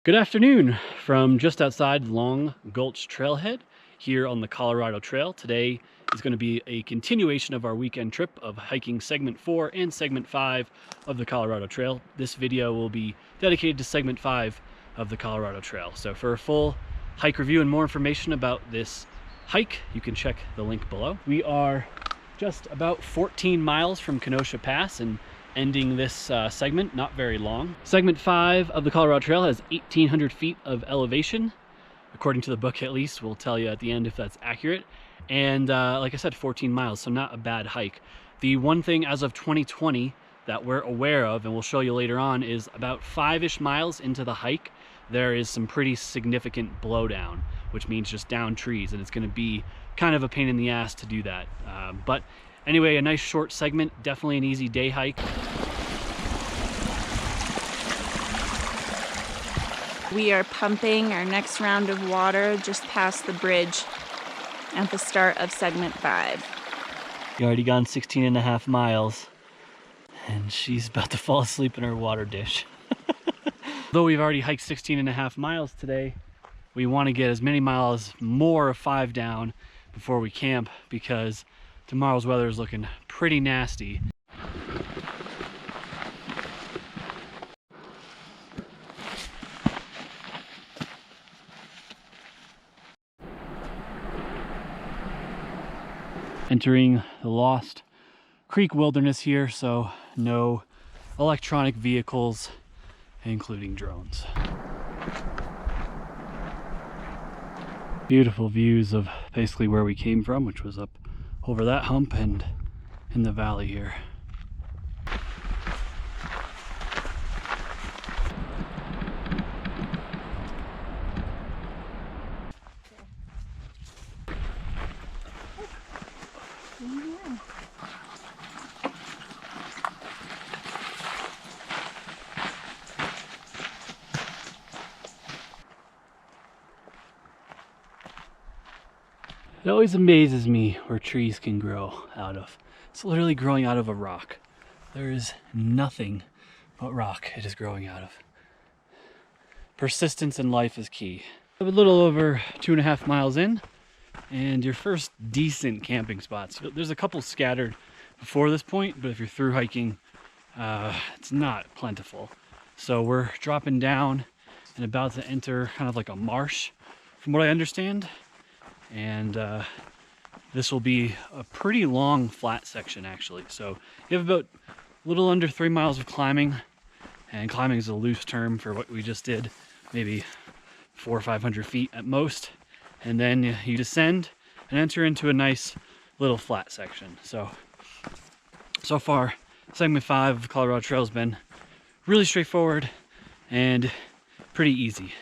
Good afternoon from just outside Long Gulch Trailhead here on the Colorado Trail. Today is going to be a continuation of our weekend trip of hiking segment 4 and segment 5 of the Colorado Trail. This video will be dedicated to segment 5 of the Colorado Trail. So for a full hike review and more information about this hike, you can check the link below. We are just about 14 miles from Kenosha Pass and ending this segment, not very long. Segment 5 of the Colorado Trail has 1,800 feet of elevation. According to the book, at least. We'll tell you at the end if that's accurate. And like I said, 14 miles, so not a bad hike. The one thing as of 2020 that we're aware of, and we'll show you later on, is about 5-ish miles into the hike, there is some pretty significant blowdown, which means just down trees, and it's going to be kind of a pain in the ass to do that. But anyway, a nice short segment, definitely an easy day hike. We are pumping our next round of water just past the bridge at the start of segment 5. You already gone 16.5 miles, and she's about to fall asleep in her water dish. Though we've already hiked 16.5 miles today, we want to get as many miles more of 5 down before we camp, because tomorrow's weather is looking pretty nasty. Entering the Lost Creek Wilderness here, so no electronic vehicles, including drones. Beautiful views of basically where we came from, which was up over that hump and in the valley here. It always amazes me where trees can grow out of. It's literally growing out of a rock. There is nothing but rock it is growing out of. Persistence in life is key. A little over 2.5 miles in, and your first decent camping spots. There's a couple scattered before this point, but if you're through hiking, it's not plentiful. So we're dropping down and about to enter kind of like a marsh, from what I understand. And this will be a pretty long flat section actually. So you have about a little under 3 miles of climbing, and climbing is a loose term for what we just did, maybe 400 or 500 feet at most. And then you descend and enter into a nice little flat section. So far, segment 5 of Colorado Trail has been really straightforward and pretty easy.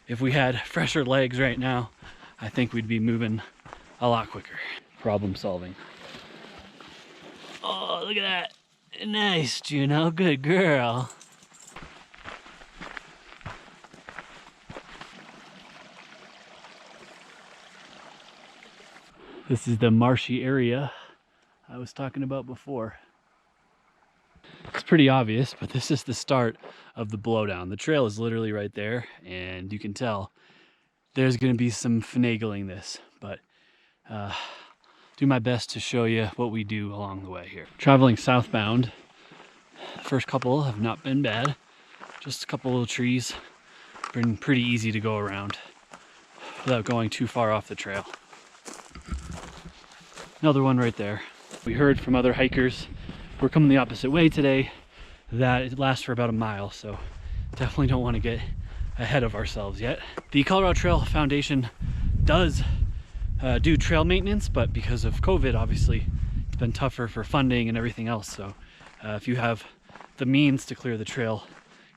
If we had fresher legs right now, I think we'd be moving a lot quicker. Problem solving. Oh, look at that. Nice, Juno. Good girl. This is the marshy area I was talking about before. It's pretty obvious, but this is the start of the blowdown. The trail is literally right there, and you can tell there's going to be some finagling this, but do my best to show you what we do along the way here. Traveling southbound, the first couple have not been bad. Just a couple little trees, been pretty easy to go around without going too far off the trail. Another one right there. We heard from other hikers who are coming the opposite way today that it lasts for about a mile, so definitely don't want to get ahead of ourselves yet. The Colorado Trail Foundation does do trail maintenance, but because of COVID, obviously, it's been tougher for funding and everything else. So if you have the means to clear the trail,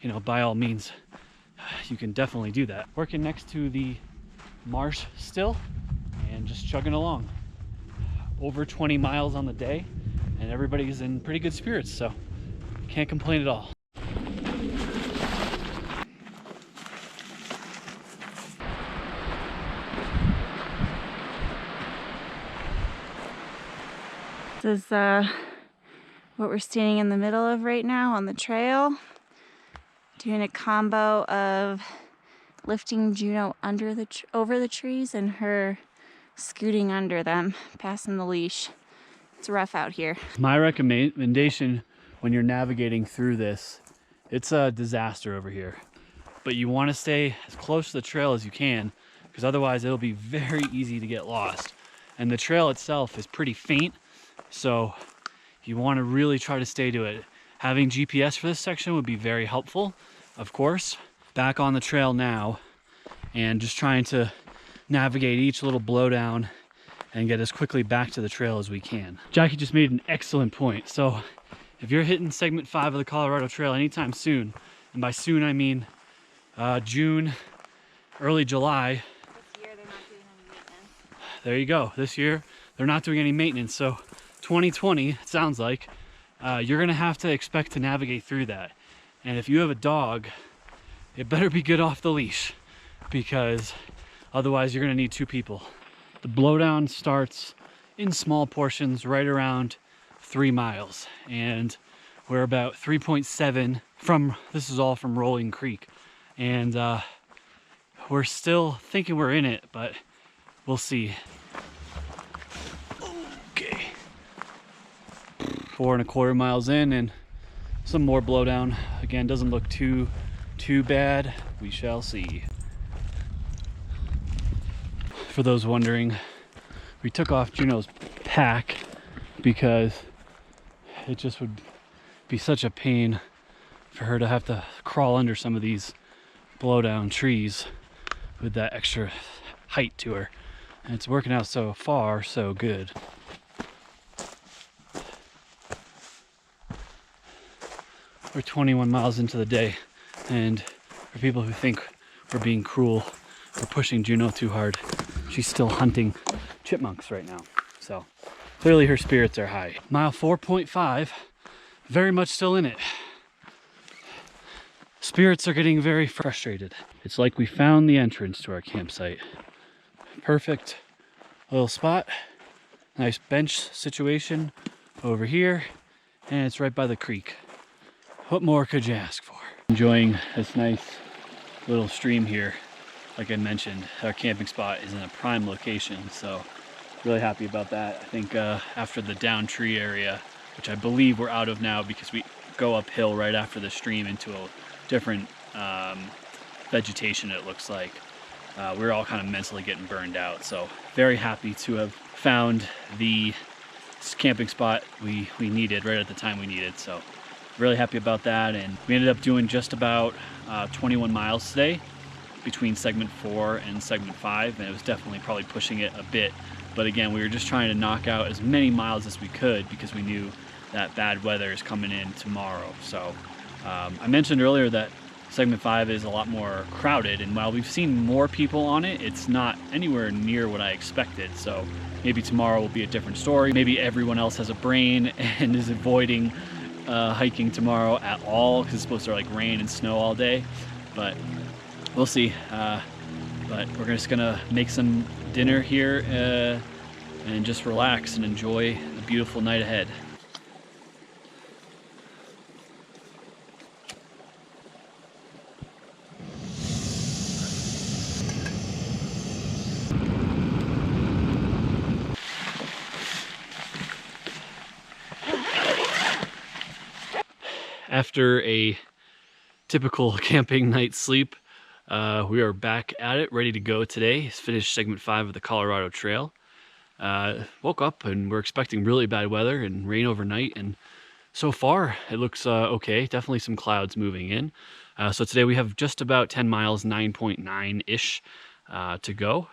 you know, by all means, you can definitely do that. Working next to the Marsh still and just chugging along. Over 20 miles on the day, and everybody's in pretty good spirits, so can't complain at all. This is what we're standing in the middle of right now on the trail. Doing a combo of lifting Juno under over the trees and her scooting under them, passing the leash. It's rough out here. My recommendation when you're navigating through this, it's a disaster over here. But you want to stay as close to the trail as you can, because otherwise it'll be very easy to get lost. And the trail itself is pretty faint, so you want to really try to stay to it. Having GPS for this section would be very helpful, of course. Back on the trail now, and just trying to navigate each little blowdown and get as quickly back to the trail as we can. Jackie just made an excellent point. So if you're hitting segment 5 of the Colorado Trail anytime soon, and by soon I mean June, early July. This year they're not doing any maintenance. There you go. This year they're not doing any maintenance. So 2020, it sounds like, you're gonna have to expect to navigate through that. And if you have a dog, it better be good off the leash, because otherwise you're gonna need 2 people. The blowdown starts in small portions right around 3 miles, and we're about 3.7 from, this is all from Rolling Creek, and we're still thinking we're in it, but we'll see. Okay, 4.25 miles in, and some more blowdown. Again, doesn't look too bad. We shall see. For those wondering, we took off Juno's pack because it just would be such a pain for her to have to crawl under some of these blowdown trees with that extra height to her. And it's working out so far so good. We're 21 miles into the day, and for people who think we're being cruel, we're pushing Juno too hard. She's still hunting chipmunks right now, so clearly her spirits are high. Mile 4.5, very much still in it. Spirits are getting very frustrated. It's like we found the entrance to our campsite. Perfect little spot, nice bench situation over here, and it's right by the creek. What more could you ask for? Enjoying this nice little stream here. Like I mentioned, our camping spot is in a prime location, so really happy about that. I think after the down tree area, which I believe we're out of now because we go uphill right after the stream into a different vegetation, it looks like. We're all kind of mentally getting burned out, so very happy to have found the camping spot we needed right at the time we needed. So really happy about that, and we ended up doing just about 21 miles today between segment 4 and segment 5, and it was definitely probably pushing it a bit, but again, we were just trying to knock out as many miles as we could because we knew that bad weather is coming in tomorrow. So I mentioned earlier that segment 5 is a lot more crowded, and while we've seen more people on it, it's not anywhere near what I expected. So maybe tomorrow will be a different story. Maybe everyone else has a brain and is avoiding hiking tomorrow at all because it's supposed to like rain and snow all day, but we'll see. But we're just gonna make some dinner here and just relax and enjoy the beautiful night ahead. After a typical camping night's sleep, we are back at it, ready to go today. Finished segment 5 of the Colorado Trail. Woke up and we're expecting really bad weather and rain overnight, and so far it looks okay. Definitely some clouds moving in. So today we have just about 10 miles, 9.9-ish to go.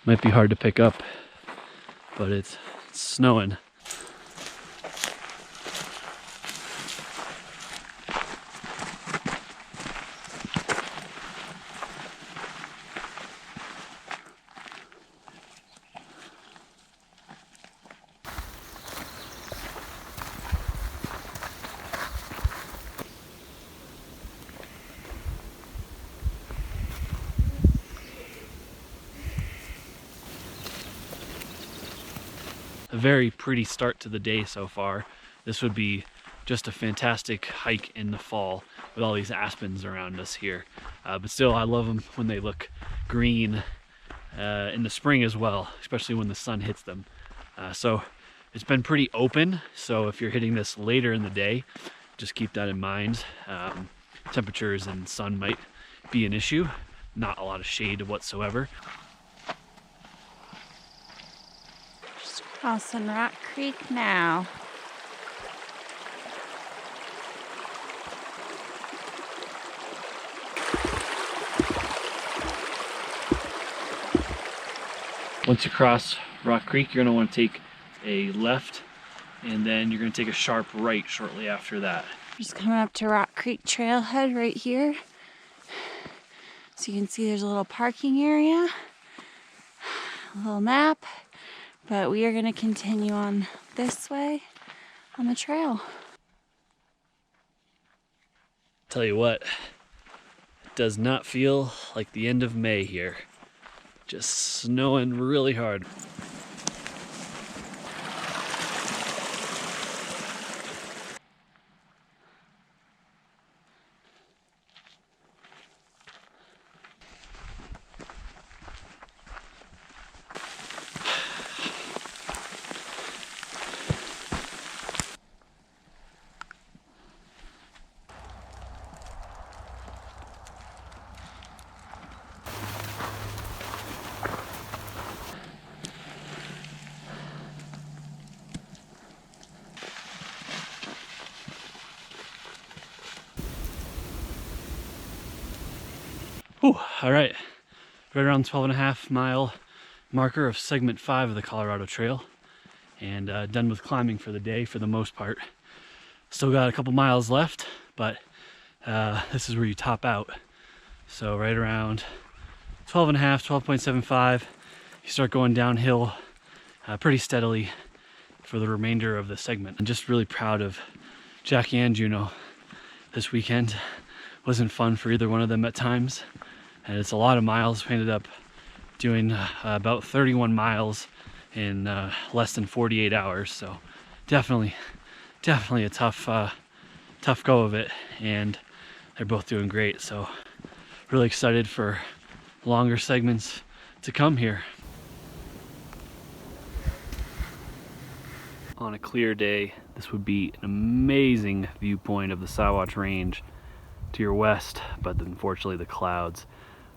Might be hard to pick up, but it's snowing. A a very pretty start to the day so far. This would be just a fantastic hike in the fall with all these aspens around us here. But still, I love them when they look green in the spring as well, especially when the sun hits them. So it's been pretty open, so if you're hitting this later in the day, just keep that in mind. Temperatures and sun might be an issue. Not a lot of shade whatsoever. Just crossing Rock Creek now. Once you cross Rock Creek, you're going to want to take a left, and then you're going to take a sharp right shortly after that. Just coming up to Rock Creek Trailhead right here. So you can see there's a little parking area, a little map, but we are going to continue on this way on the trail. Tell you what, it does not feel like the end of May here. Just snowing really hard. Whew, all right, right around 12.5 mile marker of segment 5 of the Colorado Trail, and done with climbing for the day for the most part. Still got a couple miles left, but this is where you top out. So right around 12.5, 12.75, you start going downhill pretty steadily for the remainder of the segment. I'm just really proud of Jackie and Juno this weekend. Wasn't fun for either one of them at times, and it's a lot of miles. We ended up doing about 31 miles in less than 48 hours, so definitely a tough go of it, and they're both doing great. So really excited for longer segments to come here. On a clear day, this would be an amazing viewpoint of the Sawatch Range to your west, but unfortunately the clouds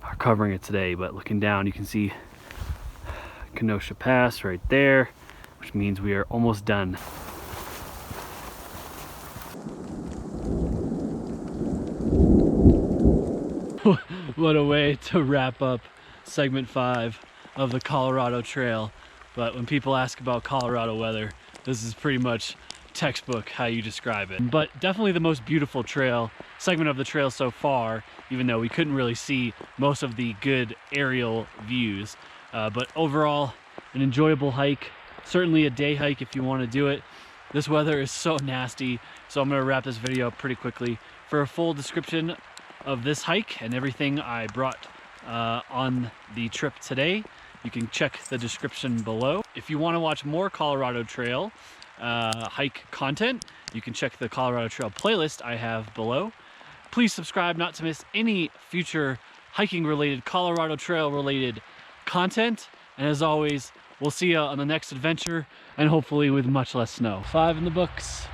are covering it today. But looking down, you can see Kenosha Pass right there, which means we are almost done. What a way to wrap up segment 5 of the Colorado Trail. But when people ask about Colorado weather, this is pretty much textbook how you describe it. But definitely the most beautiful trail segment of the trail so far, even though we couldn't really see most of the good aerial views. But overall, an enjoyable hike. Certainly a day hike if you want to do it. This weather is so nasty, so I'm going to wrap this video up pretty quickly. For a full description of this hike and everything I brought on the trip today, you can check the description below. If you want to watch more Colorado Trail hike content, you can check the Colorado Trail playlist I have below. Please subscribe not to miss any future hiking related, Colorado Trail related content. And as always, we'll see you on the next adventure, and hopefully with much less snow. 5 in the books.